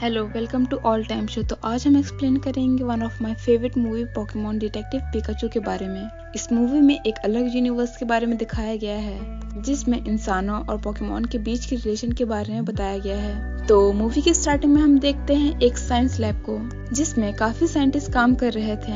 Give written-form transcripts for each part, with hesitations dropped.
Hello, welcome to all time show. तो आज हम एक्सप्लेन करेंगे one of my favourite movie Pokemon detective Pikachu के बारे में। इस मूवी में एक अलग यूनिवर्स के बारे में दिखाया गया है जिसमें इंसानों और पोकेमॉन के बीच के रिलेशन के बारे में बताया गया है। तो मूवी की स्टार्टिंग में हम देखते हैं एक साइंस लैब को जिसमें काफी साइंटिस्ट काम कर रहे थे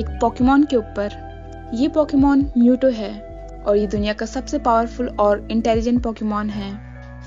एक पोकेमॉन के ऊपर। ये पोकेमॉन म्यूटो है और ये दुनिया का सबसे पावरफुल और इंटेलिजेंट पोकेमॉन है।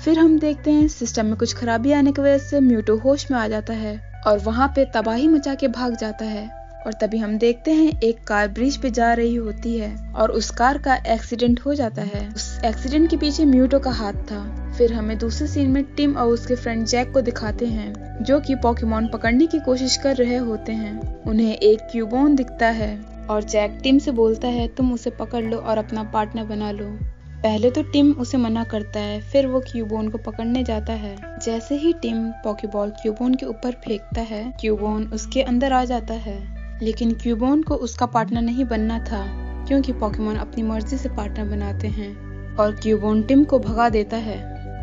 फिर हम देखते हैं सिस्टम में कुछ खराबी आने की वजह से म्यूटो होश में आ जाता है और वहाँ पे तबाही मचा के भाग जाता है। और तभी हम देखते हैं एक कार ब्रिज पे जा रही होती है और उस कार का एक्सीडेंट हो जाता है। उस एक्सीडेंट के पीछे म्यूटो का हाथ था। फिर हमें दूसरे सीन में टिम और उसके फ्रेंड जैक को दिखाते हैं जो कि पोकेमॉन पकड़ने की कोशिश कर रहे होते हैं। उन्हें एक क्यूबोन दिखता है और जैक टिम से बोलता है तुम उसे पकड़ लो और अपना पार्टनर बना लो। पहले तो टिम उसे मना करता है, फिर वो क्यूबोन को पकड़ने जाता है। जैसे ही टिम पॉकीबॉल क्यूबोन के ऊपर फेंकता है, क्यूबोन उसके अंदर आ जाता है। लेकिन क्यूबोन को उसका पार्टनर नहीं बनना था क्योंकि पोकेमॉन अपनी मर्जी से पार्टनर बनाते हैं और क्यूबोन टिम को भगा देता है।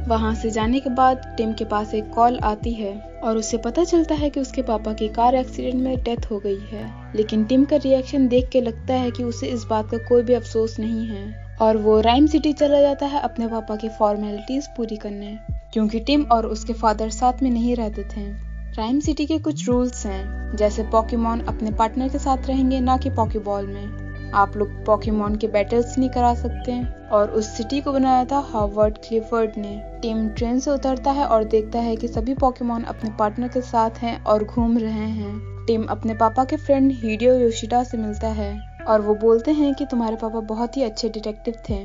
वहां से जाने के बाद टिम के पास एक कॉल आती है और उसे पता चलता है कि उसके पापा की कार एक्सीडेंट में डेथ हो गई है। लेकिन टिम का रिएक्शन देख के लगता है कि उसे इस बात का कोई भी अफसोस नहीं है और वो राइम सिटी चला जाता है अपने पापा की फॉर्मेलिटीज पूरी करने, क्योंकि टिम और उसके फादर साथ में नहीं रहते थे। राइम सिटी के कुछ रूल्स हैं, जैसे पोकेमॉन अपने पार्टनर के साथ रहेंगे, ना कि पॉकीबॉल में। आप लोग पोकेमॉन के बैटल्स नहीं करा सकते और उस सिटी को बनाया था हॉवर्ड क्लिफर्ड ने। टिम ट्रेन से उतरता है और देखता है कि सभी पोकेमॉन अपने पार्टनर के साथ हैं और घूम रहे हैं। टिम अपने पापा के फ्रेंड हिडेयो योशिदा से मिलता है और वो बोलते हैं कि तुम्हारे पापा बहुत ही अच्छे डिटेक्टिव थे,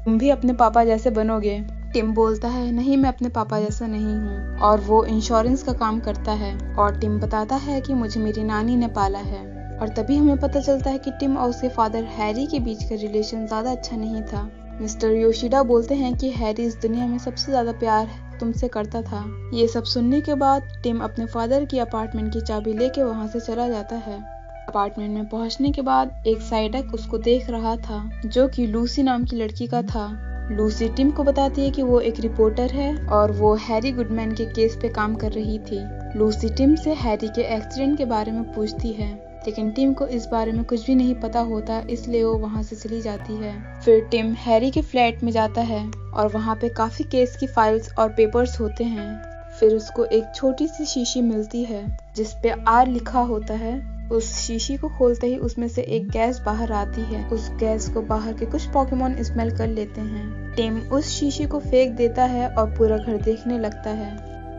तुम भी अपने पापा जैसे बनोगे। टिम बोलता है नहीं, मैं अपने पापा जैसा नहीं हूँ, और वो इंश्योरेंस का काम करता है। और टिम बताता है कि मुझे मेरी नानी ने पाला है। और तभी हमें पता चलता है कि टिम और उसके फादर हैरी के बीच का रिलेशन ज्यादा अच्छा नहीं था। मिस्टर योशिदा बोलते हैं कि हैरी इस दुनिया में सबसे ज्यादा प्यार तुमसे करता था। ये सब सुनने के बाद टिम अपने फादर की अपार्टमेंट की चाबी लेके वहाँ से चला जाता है। अपार्टमेंट में पहुंचने के बाद एक साइडक उसको देख रहा था जो कि लूसी नाम की लड़की का था। लूसी टिम को बताती है कि वो एक रिपोर्टर है और वो हैरी गुडमैन के केस पे काम कर रही थी। लूसी टिम से हैरी के एक्सीडेंट के बारे में पूछती है, लेकिन टिम को इस बारे में कुछ भी नहीं पता होता, इसलिए वो वहाँ से चली जाती है। फिर टिम हैरी के फ्लैट में जाता है और वहाँ पे काफी केस की फाइल्स और पेपर्स होते हैं। फिर उसको एक छोटी सी शीशी मिलती है जिसपे आर लिखा होता है। उस शीशी को खोलते ही उसमें से एक गैस बाहर आती है। उस गैस को बाहर के कुछ पोकेमॉन स्मेल कर लेते हैं। टिम उस शीशी को फेंक देता है और पूरा घर देखने लगता है।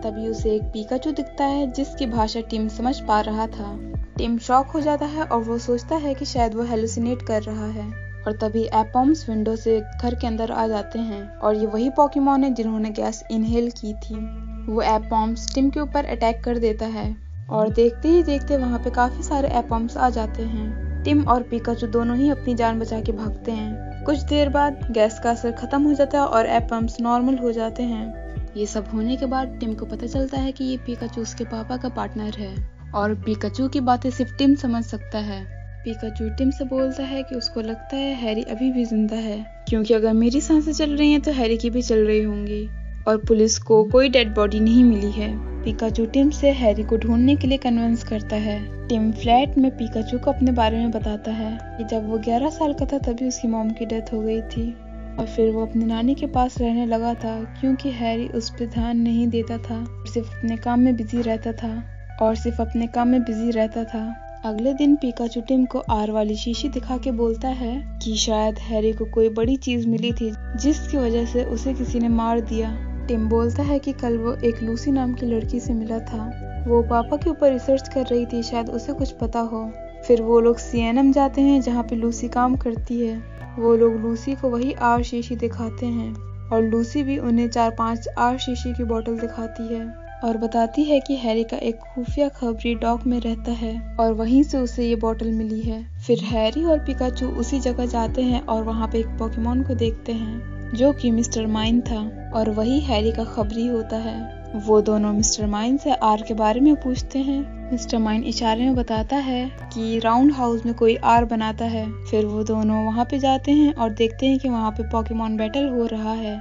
तभी उसे एक पिकाचू दिखता है जिसकी भाषा टिम समझ पा रहा था। टिम शॉक हो जाता है और वो सोचता है कि शायद वो हेलुसिनेट कर रहा है। और तभी एपॉम्स विंडो से घर के अंदर आ जाते हैं और ये वही पोकेमॉन है जिन्होंने गैस इनहेल की थी। वो एपॉम्स टिम के ऊपर अटैक कर देता है और देखते ही देखते वहाँ पे काफी सारे एपॉम्स आ जाते हैं। टिम और पिकाचू दोनों ही अपनी जान बचा के भागते हैं। कुछ देर बाद गैस का असर खत्म हो जाता है और एपॉम्स नॉर्मल हो जाते हैं। ये सब होने के बाद टिम को पता चलता है कि ये पिकाचू उसके पापा का पार्टनर है और पिकाचू की बातें सिर्फ टिम समझ सकता है। पिकाचू टिम से बोलता है कि उसको लगता है हैरी अभी भी जिंदा है, क्योंकि अगर मेरी सांसें चल रही हैं तो हैरी की भी चल रही होंगी, और पुलिस को कोई डेड बॉडी नहीं मिली है। पिकाचू टिम से हैरी को ढूंढने के लिए कन्विंस करता है। टिम फ्लैट में पिकाचू को अपने बारे में बताता है कि जब वो 11 साल का था तभी उसकी मॉम की डेथ हो गई थी और फिर वो अपनी नानी के पास रहने लगा था क्योंकि हैरी उस पर ध्यान नहीं देता था, सिर्फ अपने काम में बिजी रहता था। अगले दिन पिकाचू टिम को आर वाली शीशी दिखा के बोलता है कि शायद हैरी को कोई बड़ी चीज मिली थी जिसकी वजह से उसे किसी ने मार दिया। टिम बोलता है कि कल वो एक लूसी नाम की लड़की से मिला था। वो पापा के ऊपर रिसर्च कर रही थी, शायद उसे कुछ पता हो। फिर वो लोग सीएनएम जाते हैं जहाँ पे लूसी काम करती है। वो लोग लूसी को वही आर शीशी दिखाते हैं और लूसी भी उन्हें 4-5 आर शीशी की बोतल दिखाती है और बताती है कि हैरी का एक खुफिया खबरी डॉग में रहता है और वहीं से उसे ये बोतल मिली है। फिर हैरी और पिकाचू उसी जगह जाते हैं और वहाँ पे एक पोकेमॉन को देखते हैं जो कि मिस्टर माइन था और वही हैरी का खबरी होता है। वो दोनों मिस्टर माइन से आर के बारे में पूछते हैं। मिस्टर माइन इशारे में बताता है कि राउंड हाउस में कोई आर बनाता है। फिर वो दोनों वहाँ पे जाते हैं और देखते हैं कि वहाँ पे पोकेमॉन बैटल हो रहा है।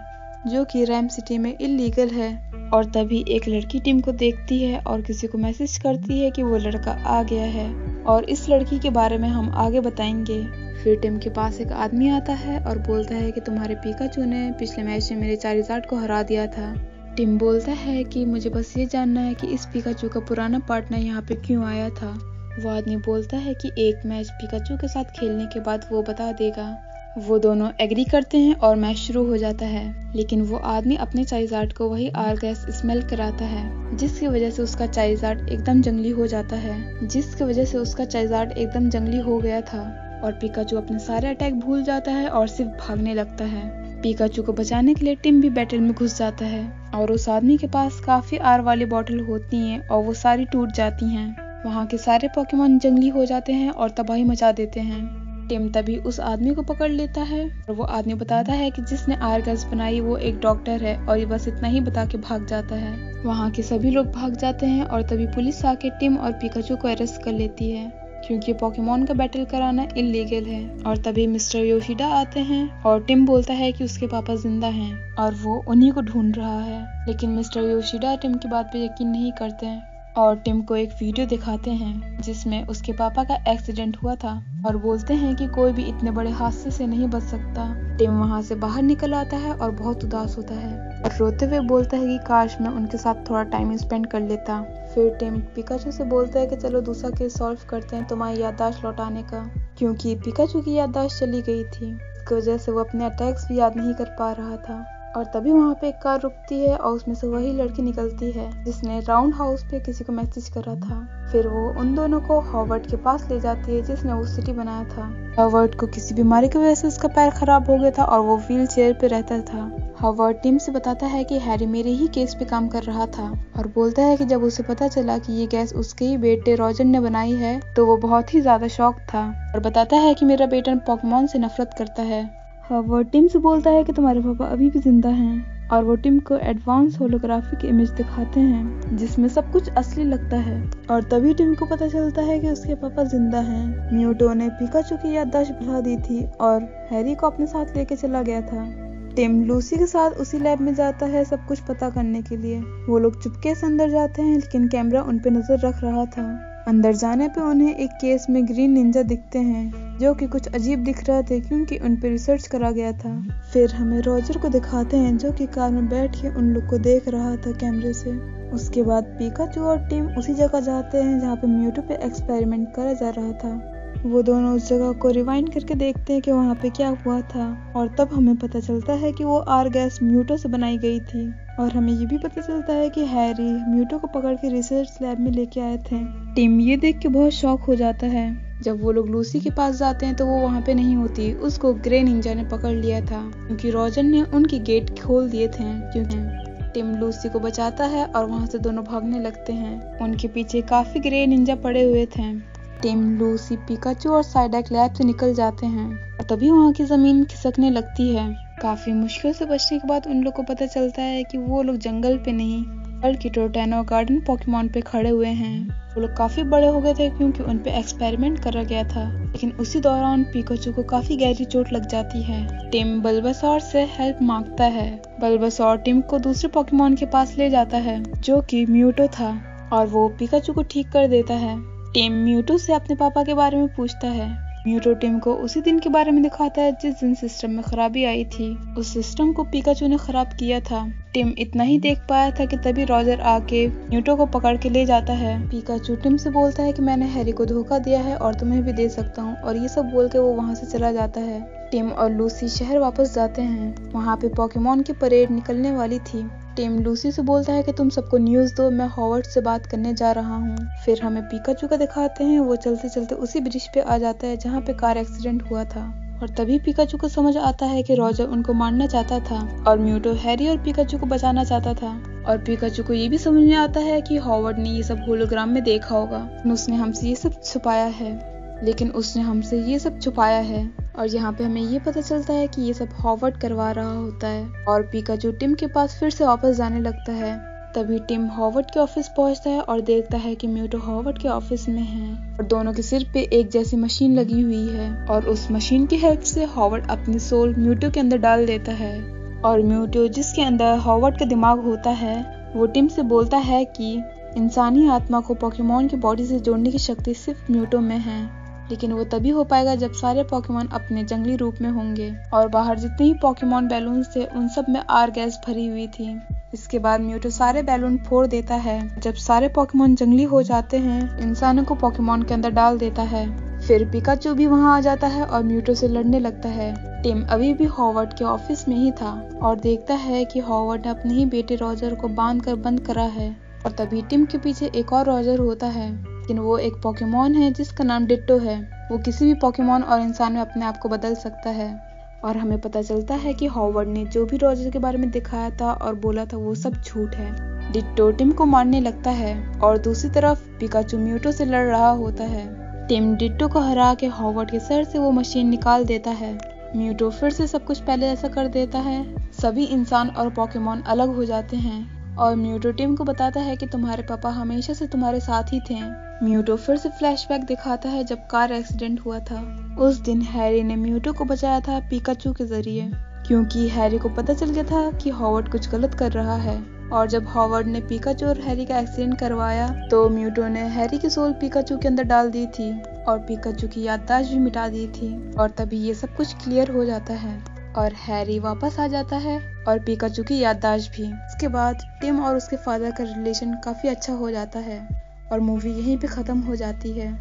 जो कि रैम सिटी में इलीगल है। और तभी एक लड़की टिम को देखती है और किसी को मैसेज करती है कि वो लड़का आ गया है और इस लड़की के बारे में हम आगे बताएंगे। फिर टिम के पास एक आदमी आता है और बोलता है कि तुम्हारे पिकाचू ने पिछले मैच में मेरे चारिज़ार्ड को हरा दिया था। टिम बोलता है कि मुझे बस ये जानना है कि इस पिकाचू का पुराना पार्टनर यहाँ पे क्यों आया था। वो आदमी बोलता है कि एक मैच पिकाचू के साथ खेलने के बाद वो बता देगा। वो दोनों एग्री करते हैं और मैच शुरू हो जाता है, लेकिन वो आदमी अपने चाइज़ार्ड को वही आर गैस स्मेल कराता है, जिसकी वजह से उसका चाइज़ार्ड एकदम जंगली हो गया था और पिकाचू अपने सारे अटैक भूल जाता है और सिर्फ भागने लगता है। पिकाचू को बचाने के लिए टिम भी बैटल में घुस जाता है और उस आदमी के पास काफी आर वाली बॉटल होती हैं और वो सारी टूट जाती हैं। वहाँ के सारे पोकेमॉन जंगली हो जाते हैं और तबाही मचा देते हैं। टिम तभी उस आदमी को पकड़ लेता है और वो आदमी बताता है कि जिसने आर गैस बनाई वो एक डॉक्टर है और ये बस इतना ही बता के भाग जाता है। वहाँ के सभी लोग भाग जाते हैं और तभी पुलिस आके टिम और पिकाचू को अरेस्ट कर लेती है, क्योंकि पोकेमॉन का बैटल कराना इलीगल है। और तभी मिस्टर योशिडा आते हैं और टिम बोलता है कि उसके पापा जिंदा हैं और वो उन्हीं को ढूंढ रहा है, लेकिन मिस्टर योशिडा टिम की बात पे यकीन नहीं करते हैं और टिम को एक वीडियो दिखाते हैं जिसमें उसके पापा का एक्सीडेंट हुआ था और बोलते हैं कि कोई भी इतने बड़े हादसे से नहीं बच सकता। टिम वहाँ से बाहर निकल आता है और बहुत उदास होता है और रोते हुए बोलता है कि काश मैं उनके साथ थोड़ा टाइम स्पेंड कर लेता। फिर टिम पिकाचू से बोलता है कि चलो दूसरा केस सॉल्व करते हैं तुम्हारी याददाश्त लौटाने का, क्योंकि पिकाचू की याददाश्त चली गई थी, इसकी वजह से वो अपने अटैक्स भी याद नहीं कर पा रहा था। और तभी वहाँ पे एक कार रुकती है और उसमें से वही लड़की निकलती है जिसने राउंड हाउस पे किसी को मैसेज करा था। फिर वो उन दोनों को हॉवर्ड के पास ले जाती है जिसने वो सिटी बनाया था। हॉवर्ड को किसी बीमारी की वजह से उसका पैर खराब हो गया था और वो व्हील चेयर पे रहता था। हॉवर्ड टिम से बताता है कि हैरी मेरे ही केस पे काम कर रहा था और बोलता है कि जब उसे पता चला कि ये गैस उसके ही बेटे रॉजर ने बनाई है तो वो बहुत ही ज्यादा शॉक था और बताता है कि मेरा बेटा पोकेमॉन से नफरत करता है। हॉवर्ड टिम से बोलता है कि तुम्हारे पापा अभी भी जिंदा हैं और वो टिम को एडवांस होलोग्राफिक इमेज दिखाते हैं जिसमें सब कुछ असली लगता है। और तभी टिम को पता चलता है कि उसके पापा जिंदा हैं। म्यूटो ने पिकाचू की याददाश्त भुला दी थी और हैरी को अपने साथ लेके चला गया था। टिम लूसी के साथ उसी लैब में जाता है सब कुछ पता करने के लिए। वो लोग चुपके से अंदर जाते हैं लेकिन कैमरा उन पे नजर रख रहा था। अंदर जाने पे उन्हें एक केस में ग्रीन निंजा दिखते हैं जो कि कुछ अजीब दिख रहे थे क्योंकि उन पे रिसर्च करा गया था। फिर हमें रॉजर को दिखाते हैं जो कि कार में बैठ के उन लोग को देख रहा था कैमरे से। उसके बाद पिकाचू और टिम उसी जगह जाते हैं जहाँ पे म्यूटो पे एक्सपेरिमेंट करा जा रहा था। वो दोनों उस जगह को रिवाइंड करके देखते हैं कि वहाँ पे क्या हुआ था और तब हमें पता चलता है कि वो आर गैस म्यूटो से बनाई गई थी। और हमें ये भी पता चलता है कि हैरी म्यूटो को पकड़ के रिसर्च लैब में लेके आए थे। टिम ये देख के बहुत शॉक हो जाता है। जब वो लोग लूसी के पास जाते हैं तो वो वहाँ पे नहीं होती, उसको ग्रे निंजा ने पकड़ लिया था क्योंकि रॉजर ने उनकी गेट खोल दिए थे। क्योंकि टिम लूसी को बचाता है और वहाँ से दोनों भागने लगते हैं। उनके पीछे काफी ग्रे निंजा पड़े हुए थे। टिम, लूसी, पिकाचू और साइडैक लैब से निकल जाते हैं और तभी वहाँ की जमीन खिसकने लगती है। काफी मुश्किल से बचने के बाद उन लोग को पता चलता है कि वो लोग जंगल पे नहीं बल्कि टोरटैनो गार्डन पोकेमॉन पे खड़े हुए हैं। वो लोग काफी बड़े हो गए थे क्योंकि उन पे एक्सपेरिमेंट करा गया था, लेकिन उसी दौरान पिकाचू को काफी गहरी चोट लग जाती है। टिम बल्बासौर से हेल्प मांगता है। बल्बासौर टिम को दूसरे पोकेमॉन के पास ले जाता है जो कि म्यूटो था और वो पिकाचू को ठीक कर देता है। टिम म्यूटो से अपने पापा के बारे में पूछता है। म्यूटो टिम को उसी दिन के बारे में दिखाता है जिस दिन सिस्टम में खराबी आई थी। उस सिस्टम को पिकाचू ने खराब किया था। टिम इतना ही देख पाया था कि तभी रॉजर आके म्यूटो को पकड़ के ले जाता है। पिकाचू टिम से बोलता है कि मैंने हैरी को धोखा दिया है और तुम्हें भी दे सकता हूँ, और ये सब बोल के वो वहाँ से चला जाता है। टिम और लूसी शहर वापस जाते हैं। वहाँ पे पोकेमॉन की परेड निकलने वाली थी। टिम लूसी से बोलता है कि तुम सबको न्यूज़ दो, मैं हॉवर्ड से बात करने जा रहा हूँ। फिर हमें पिकाचू का दिखाते हैं। वो चलते चलते उसी ब्रिज पे आ जाता है जहाँ पे कार एक्सीडेंट हुआ था और तभी पिकाचू को समझ आता है कि रॉजर उनको मारना चाहता था और म्यूटो हैरी और पिकाचू को बचाना चाहता था। और पिकाचू को ये भी समझ में आता है कि हॉवर्ड ने ये सब होलोग्राम में देखा होगा, उसने हमसे ये सब छुपाया है। और यहाँ पे हमें ये पता चलता है कि ये सब हॉवर्ड करवा रहा होता है और पिकाचू टिम के पास फिर से वापस जाने लगता है। तभी टिम हॉवर्ड के ऑफिस पहुंचता है और देखता है कि म्यूटो हॉवर्ड के ऑफिस में है और दोनों के सिर पे एक जैसी मशीन लगी हुई है और उस मशीन की हेल्प से हॉवर्ड अपनी सोल म्यूटो के अंदर डाल देता है और म्यूटो, जिसके अंदर हॉवर्ड का दिमाग होता है, वो टिम से बोलता है कि इंसानी आत्मा को पोकेमॉन की बॉडी से जोड़ने की शक्ति सिर्फ म्यूटो में है, लेकिन वो तभी हो पाएगा जब सारे पोकेमॉन अपने जंगली रूप में होंगे। और बाहर जितने ही पोकेमॉन बैलून थे उन सब में आर गैस भरी हुई थी। इसके बाद म्यूटो सारे बैलून फोड़ देता है। जब सारे पोकेमॉन जंगली हो जाते हैं, इंसानों को पोकेमॉन के अंदर डाल देता है। फिर पिकाचू भी वहां आ जाता है और म्यूटो से लड़ने लगता है। टिम अभी भी हॉवर्ड के ऑफिस में ही था और देखता है कि हॉवर्ड ने अपने ही बेटे रॉजर को बांधकर बंद करा है। और तभी टिम के पीछे एक और रॉजर होता है, लेकिन वो एक पोकेमॉन है जिसका नाम डिट्टो है। वो किसी भी पोकेमॉन और इंसान में अपने आप को बदल सकता है। और हमें पता चलता है कि हॉवर्ड ने जो भी रॉजर के बारे में दिखाया था और बोला था वो सब झूठ है। डिट्टो टिम को मारने लगता है और दूसरी तरफ पिकाचू म्यूटो से लड़ रहा होता है। टिम डिट्टो को हरा के हॉवर्ड के सर से वो मशीन निकाल देता है। म्यूटो फिर से सब कुछ पहले जैसा कर देता है। सभी इंसान और पोकेमॉन अलग हो जाते हैं और म्यूटो टिम को बताता है कि तुम्हारे पापा हमेशा से तुम्हारे साथ ही थे। म्यूटो फिर से फ्लैशबैक दिखाता है जब कार एक्सीडेंट हुआ था। उस दिन हैरी ने म्यूटो को बचाया था पिकाचू के जरिए, क्योंकि हैरी को पता चल गया था कि हॉवर्ड कुछ गलत कर रहा है। और जब हॉवर्ड ने पिकाचू और हैरी का एक्सीडेंट करवाया तो म्यूटो ने हैरी की सोल पिकाचू के अंदर डाल दी थी और पिकाचू की याददाश्त भी मिटा दी थी। और तभी ये सब कुछ क्लियर हो जाता है और हैरी वापस आ जाता है और पिकाचू की याददाश्त भी। इसके बाद टिम और उसके फादर का रिलेशन काफी अच्छा हो जाता है और मूवी यहीं पे खत्म हो जाती है।